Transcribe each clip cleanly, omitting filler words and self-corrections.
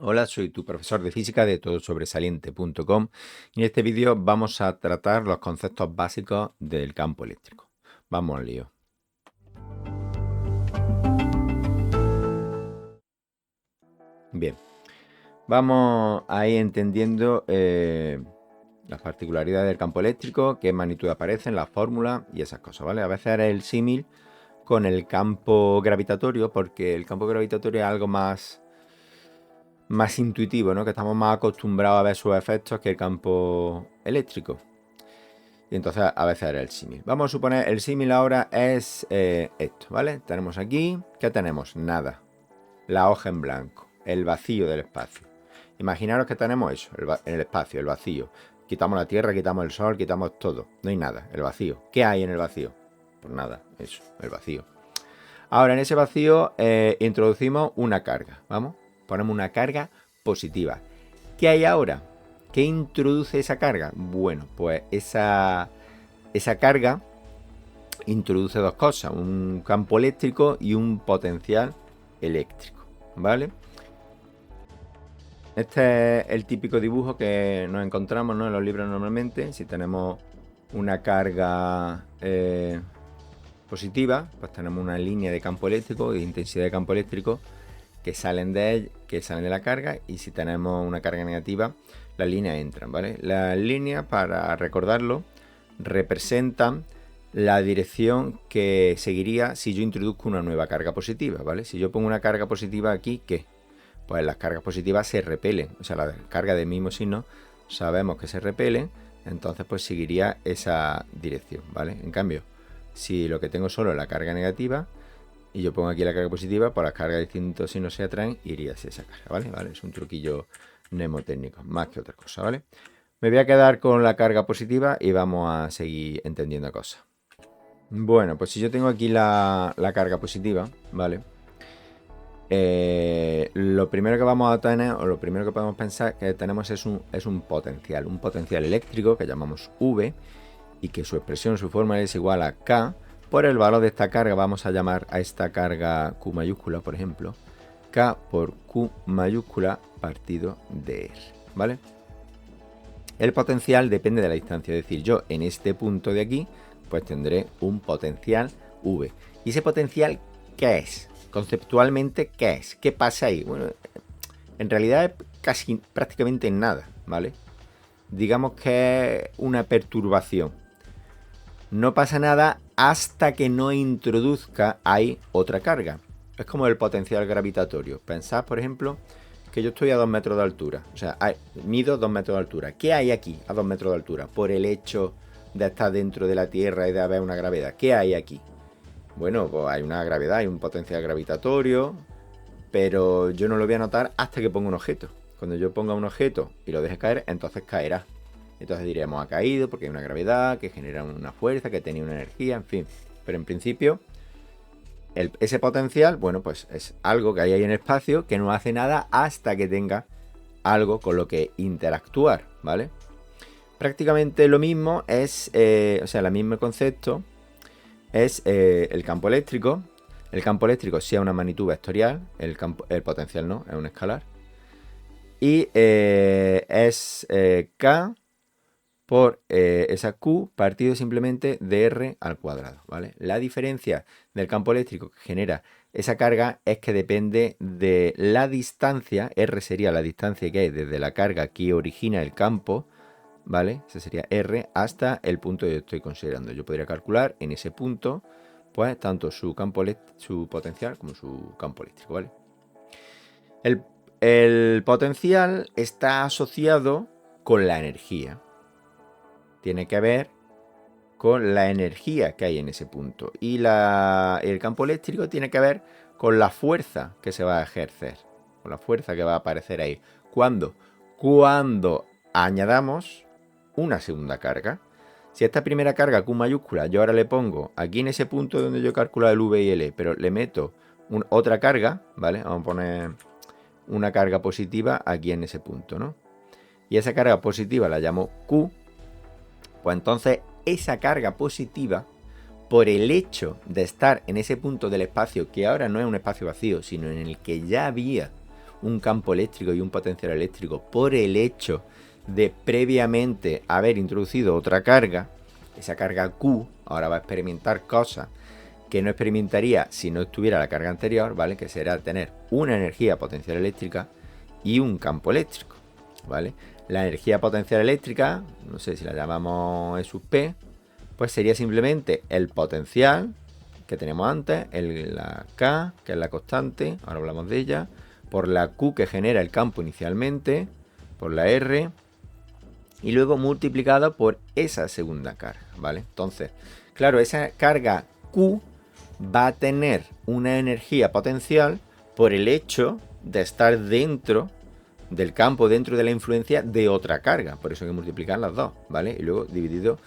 Hola, soy tu profesor de física de todosobresaliente.com y en este vídeo vamos a tratar los conceptos básicos del campo eléctrico. Vamos al lío. Bien, vamos a ir entendiendo las particularidades del campo eléctrico, qué magnitud aparecen, las fórmulas y esas cosas, ¿vale? A veces haré el símil con el campo gravitatorio porque el campo gravitatorio es algo más intuitivo, ¿no? Que estamos más acostumbrados a ver sus efectos que el campo eléctrico. Y entonces a veces era el símil. Vamos a suponer, el símil ahora es esto, ¿vale? Tenemos aquí, ¿qué tenemos? Nada. La hoja en blanco, el vacío del espacio. Imaginaros que tenemos eso, el espacio, el vacío. Quitamos la tierra, quitamos el sol, quitamos todo. No hay nada, el vacío. ¿Qué hay en el vacío? Pues nada, eso, el vacío. Ahora en ese vacío introducimos una carga, ¿vamos? Ponemos una carga positiva. ¿Qué hay ahora? ¿Qué introduce esa carga? Bueno, pues esa carga introduce dos cosas, un campo eléctrico y un potencial eléctrico, ¿vale? Este es el típico dibujo que nos encontramos, ¿no?, en los libros normalmente. Si tenemos una carga positiva, pues tenemos una línea de campo eléctrico, de intensidad de campo eléctrico, que salen de la carga, y si tenemos una carga negativa, las líneas entran, ¿vale? Las líneas, para recordarlo, representan la dirección que seguiría si yo introduzco una nueva carga positiva, ¿vale? Si yo pongo una carga positiva aquí, ¿qué? Pues las cargas positivas se repelen, o sea, las cargas del mismo signo sabemos que se repelen, entonces pues seguiría esa dirección, ¿vale? En cambio, si lo que tengo solo es la carga negativa y yo pongo aquí la carga positiva, pues las cargas de distintos signos se atraen y iría hacia esa carga, ¿vale? Es un truquillo mnemotécnico, más que otra cosa, ¿vale? Me voy a quedar con la carga positiva y vamos a seguir entendiendo cosas. Bueno, pues si yo tengo aquí la carga positiva, ¿vale? Lo primero que vamos a tener, o lo primero que podemos pensar que tenemos es un potencial eléctrico que llamamos V, y que su expresión, su fórmula es igual a K por el valor de esta carga. Vamos a llamar a esta carga Q mayúscula, por ejemplo, K por Q mayúscula partido de R, ¿vale? El potencial depende de la distancia, es decir, yo en este punto de aquí pues tendré un potencial V. ¿Y ese potencial qué es? Conceptualmente, ¿qué es? ¿Qué pasa ahí? Bueno, en realidad es casi prácticamente nada, ¿vale? Digamos que es una perturbación. No pasa nada hasta que no introduzca ahí otra carga. Es como el potencial gravitatorio. Pensad, por ejemplo, que yo estoy a 2 metros de altura. O sea, mido 2 metros de altura. ¿Qué hay aquí a 2 metros de altura? Por el hecho de estar dentro de la Tierra y de haber una gravedad. ¿Qué hay aquí? Bueno, pues hay una gravedad, hay un potencial gravitatorio, pero yo no lo voy a notar hasta que ponga un objeto. Cuando yo ponga un objeto y lo deje caer, entonces caerá. Entonces diremos, ha caído porque hay una gravedad que genera una fuerza, que tenía una energía, en fin. Pero en principio, ese potencial, bueno, pues es algo que hay ahí en el espacio que no hace nada hasta que tenga algo con lo que interactuar, ¿vale? Prácticamente lo mismo es, o sea, el mismo concepto es el campo eléctrico. El campo eléctrico sí es una magnitud vectorial, el potencial no, es un escalar. Y es K por esa Q partido simplemente de R al cuadrado, ¿vale? La diferencia del campo eléctrico que genera esa carga es que depende de la distancia. R sería la distancia que hay desde la carga que origina el campo, ¿vale? Ese sería R hasta el punto que yo estoy considerando. Yo podría calcular en ese punto, pues, tanto su potencial como su campo eléctrico, ¿vale? El potencial está asociado con la energía. Tiene que ver con la energía que hay en ese punto. Y el campo eléctrico tiene que ver con la fuerza que se va a ejercer, con la fuerza que va a aparecer ahí. ¿Cuándo? Cuando añadamos una segunda carga. Si esta primera carga Q mayúscula yo ahora le pongo aquí en ese punto donde yo he calculado el V y el E, pero le meto otra carga, ¿vale? Vamos a poner una carga positiva aquí en ese punto, ¿no? Y esa carga positiva la llamo Q. Pues entonces esa carga positiva, por el hecho de estar en ese punto del espacio, que ahora no es un espacio vacío, sino en el que ya había un campo eléctrico y un potencial eléctrico por el hecho de previamente haber introducido otra carga. Esa carga Q ahora va a experimentar cosas que no experimentaría si no estuviera la carga anterior, ¿vale? Que será tener una energía potencial eléctrica y un campo eléctrico, ¿vale? La energía potencial eléctrica, no sé si la llamamos E sub P, pues sería simplemente el potencial que tenemos antes, la K, que es la constante, ahora hablamos de ella, por la Q que genera el campo inicialmente, por la R, y luego multiplicada por esa segunda carga, ¿vale? Entonces, claro, esa carga Q va a tener una energía potencial por el hecho de estar dentro del campo, dentro de la influencia de otra carga. Por eso hay que multiplicar las dos, ¿vale? Y luego dividido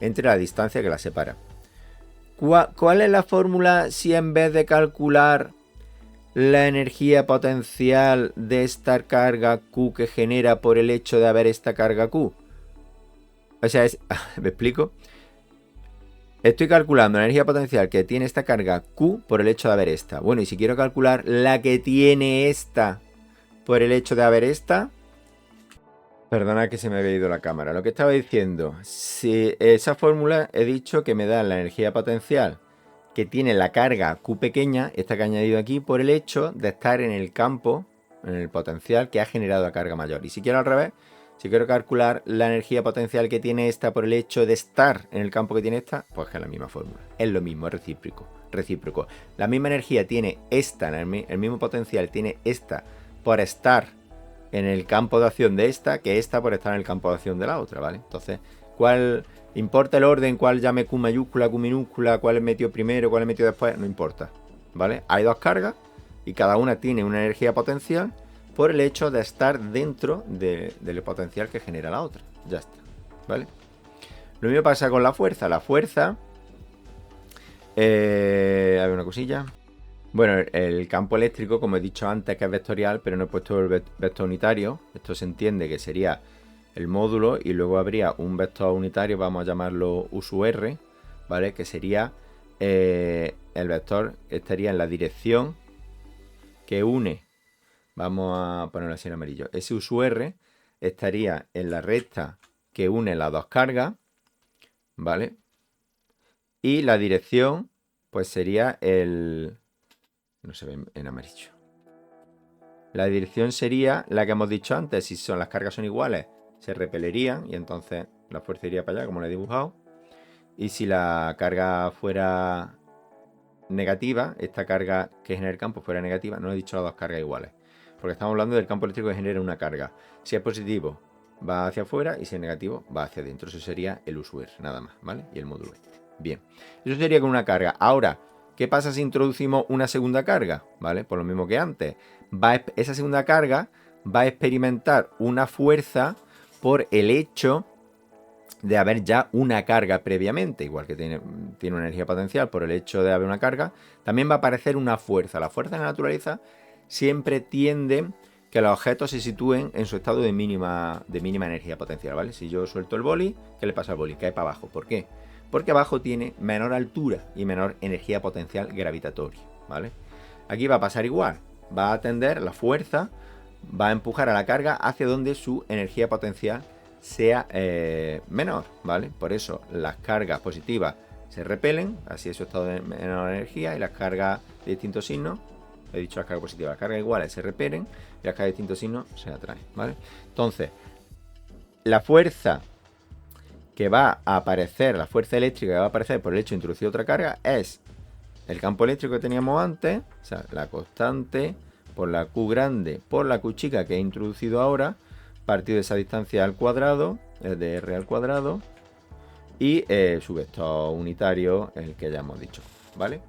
entre la distancia que las separa. ¿Cuál es la fórmula si en vez de calcular la energía potencial de esta carga Q que genera por el hecho de haber esta carga Q? O sea, ¿me explico? Estoy calculando la energía potencial que tiene esta carga Q por el hecho de haber esta. Bueno, y si quiero calcular la que tiene esta por el hecho de haber esta... Perdona que se me había ido la cámara. Lo que estaba diciendo, si esa fórmula he dicho que me da la energía potencial que tiene la carga Q pequeña, esta que he añadido aquí, por el hecho de estar en el campo, en el potencial que ha generado la carga mayor. Y si quiero al revés, si quiero calcular la energía potencial que tiene esta por el hecho de estar en el campo que tiene esta, pues que es la misma fórmula. Es lo mismo, es recíproco. La misma energía tiene esta, el mismo potencial tiene esta por estar en el campo de acción de esta, que esta por estar en el campo de acción de la otra, ¿vale? Entonces, ¿cuál importa el orden? ¿Cuál llame Q mayúscula, Q minúscula? ¿Cuál es metido primero? ¿Cuál es metido después? No importa, ¿vale? Hay dos cargas y cada una tiene una energía potencial por el hecho de estar dentro del potencial que genera la otra. Ya está, ¿vale? Lo mismo pasa con la fuerza. La fuerza... a ver una cosilla. Bueno, el campo eléctrico, como he dicho antes, que es vectorial, pero no he puesto el vector unitario. Esto se entiende que sería el módulo y luego habría un vector unitario, vamos a llamarlo U sub R, ¿vale? Que sería el vector, estaría en la dirección que une, vamos a ponerlo así en amarillo, ese U sub R estaría en la recta que une las dos cargas, ¿vale? Y la dirección, pues sería el... no se ve en amarillo. La dirección sería la que hemos dicho antes. Si las cargas son iguales, se repelerían y entonces la fuerza iría para allá, como lo he dibujado. Y si la carga fuera negativa, esta carga que genera el campo fuera negativa, no he dicho las dos cargas iguales, porque estamos hablando del campo eléctrico que genera una carga. Si es positivo, va hacia afuera, y si es negativo, va hacia adentro. Eso sería el U sub R, nada más, ¿vale? Y el módulo este. Bien, eso sería con una carga. Ahora, ¿qué pasa si introducimos una segunda carga? ¿Vale? Por lo mismo que antes. Esa segunda carga va a experimentar una fuerza por el hecho de haber ya una carga previamente. Igual que tiene una energía potencial por el hecho de haber una carga, también va a aparecer una fuerza. La fuerza en la naturaleza siempre tiende que los objetos se sitúen en su estado de mínima energía potencial, ¿vale? Si yo suelto el boli, ¿qué le pasa al boli? Cae para abajo. ¿Por qué? Porque abajo tiene menor altura y menor energía potencial gravitatoria, ¿vale? Aquí va a pasar igual. Va a tender, la fuerza va a empujar a la carga hacia donde su energía potencial sea menor, ¿vale? Por eso las cargas positivas se repelen, así es su estado de menor energía, y las cargas de distintos signos, he dicho las cargas positivas, las cargas iguales se repelen y las cargas de distintos signos se atraen, ¿vale? Entonces, la fuerza que va a aparecer, la fuerza eléctrica que va a aparecer por el hecho de introducir otra carga, es el campo eléctrico que teníamos antes, o sea, la constante por la Q grande por la Q chica que he introducido ahora, partido de esa distancia al cuadrado, es de R al cuadrado, y su vector unitario, el que ya hemos dicho, ¿vale?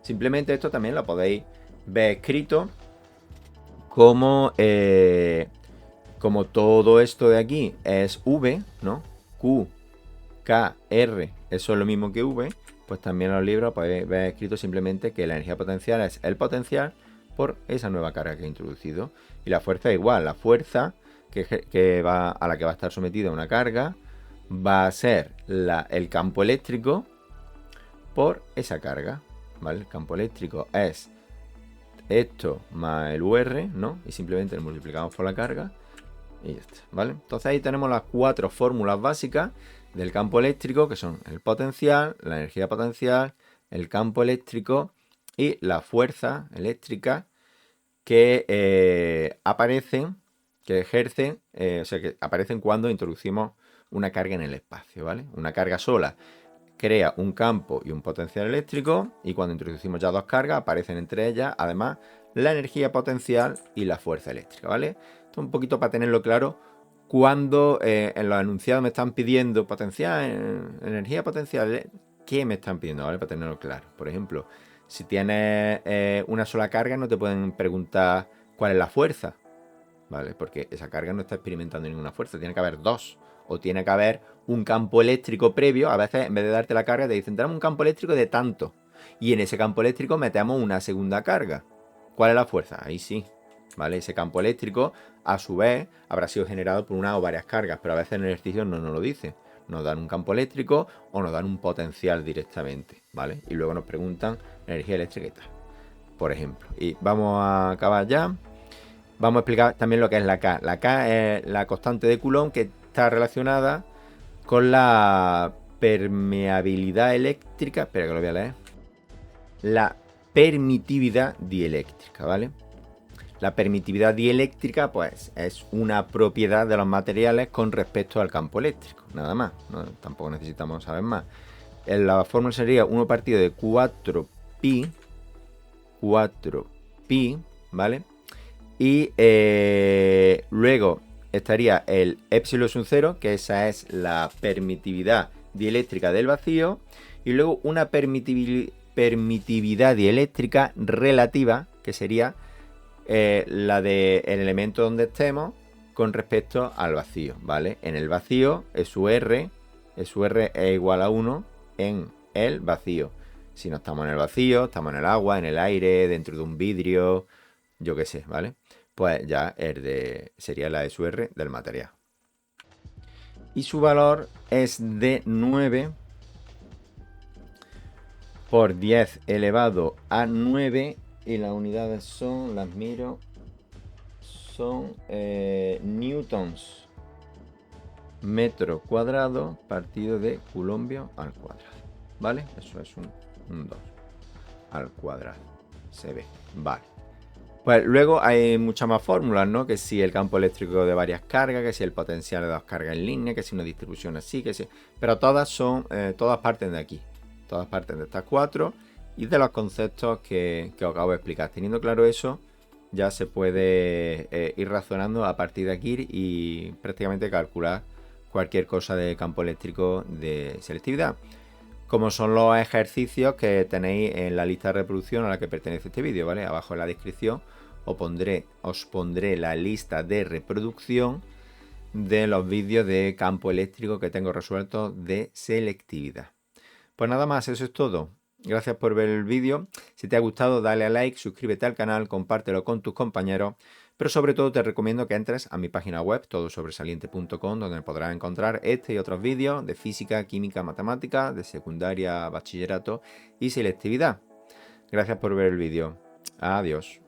Simplemente esto también lo podéis ver escrito como, como todo esto de aquí es V, ¿no? Q, K, R, eso es lo mismo que V, pues también en los libros podéis ver escrito simplemente que la energía potencial es el potencial por esa nueva carga que he introducido. Y la fuerza es igual, la fuerza a la que va a estar sometida una carga va a ser el campo eléctrico por esa carga, ¿vale? El campo eléctrico es esto más el UR, ¿no? Y simplemente lo multiplicamos por la carga y ya está, ¿vale? Entonces ahí tenemos las 4 fórmulas básicas del campo eléctrico, que son el potencial, la energía potencial, el campo eléctrico y la fuerza eléctrica que aparecen, que ejercen, o sea, que aparecen cuando introducimos una carga en el espacio, ¿vale? Una carga sola crea un campo y un potencial eléctrico, y cuando introducimos ya 2 cargas aparecen entre ellas además la energía potencial y la fuerza eléctrica, ¿vale? Esto un poquito para tenerlo claro. Cuando en los enunciados me están pidiendo potencial, energía potencial, ¿qué me están pidiendo? ¿Vale? Para tenerlo claro. Por ejemplo, si tienes una sola carga, no te pueden preguntar cuál es la fuerza, ¿vale? Porque esa carga no está experimentando ninguna fuerza, tiene que haber 2. O tiene que haber un campo eléctrico previo. A veces, en vez de darte la carga, te dicen, tenemos un campo eléctrico de tanto. Y en ese campo eléctrico metemos una segunda carga. ¿Cuál es la fuerza? Ahí sí, ¿vale? Ese campo eléctrico, a su vez, habrá sido generado por una o varias cargas, pero a veces en el ejercicio no nos lo dice. Nos dan un campo eléctrico o nos dan un potencial directamente, ¿vale? Y luego nos preguntan energía eléctrica y tal, por ejemplo. Y vamos a acabar ya. Vamos a explicar también lo que es la K. La K es la constante de Coulomb, que está relacionada con la permeabilidad eléctrica. Espera que lo voy a leer. La permitividad dieléctrica, ¿vale? La permitividad dieléctrica, pues, es una propiedad de los materiales con respecto al campo eléctrico, nada más, ¿no? Tampoco necesitamos saber más. La fórmula sería 1 partido de 4pi, ¿vale? Y luego estaría el epsilon sub 0, que esa es la permitividad dieléctrica del vacío, y luego una permitividad dieléctrica relativa, que sería la del elemento donde estemos con respecto al vacío, ¿vale? En el vacío, SUR es igual a 1 en el vacío. Si no estamos en el vacío, estamos en el agua, en el aire, dentro de un vidrio, yo qué sé, ¿vale? Pues ya sería la SUR del material. Y su valor es de 9 por 10 elevado a 9, y las unidades son, las miro, son newtons metro cuadrado partido de coulombio al cuadrado, ¿vale? Eso es un 2 al cuadrado, se ve, vale. Pues luego hay muchas más fórmulas, ¿no? Que si el campo eléctrico de varias cargas, que si el potencial de 2 cargas en línea, que si una distribución así, que si... Pero todas son, todas parten de aquí. Todas parten de estas 4 y de los conceptos que os acabo de explicar. Teniendo claro eso, ya se puede ir razonando a partir de aquí y prácticamente calcular cualquier cosa de campo eléctrico de selectividad. Como son los ejercicios que tenéis en la lista de reproducción a la que pertenece este vídeo, ¿vale? Abajo en la descripción os pondré la lista de reproducción de los vídeos de campo eléctrico que tengo resueltos de selectividad. Pues nada más, eso es todo. Gracias por ver el vídeo. Si te ha gustado, dale a like, suscríbete al canal, compártelo con tus compañeros. Pero sobre todo te recomiendo que entres a mi página web, todosobresaliente.com, donde podrás encontrar este y otros vídeos de física, química, matemática, de secundaria, bachillerato y selectividad. Gracias por ver el vídeo. Adiós.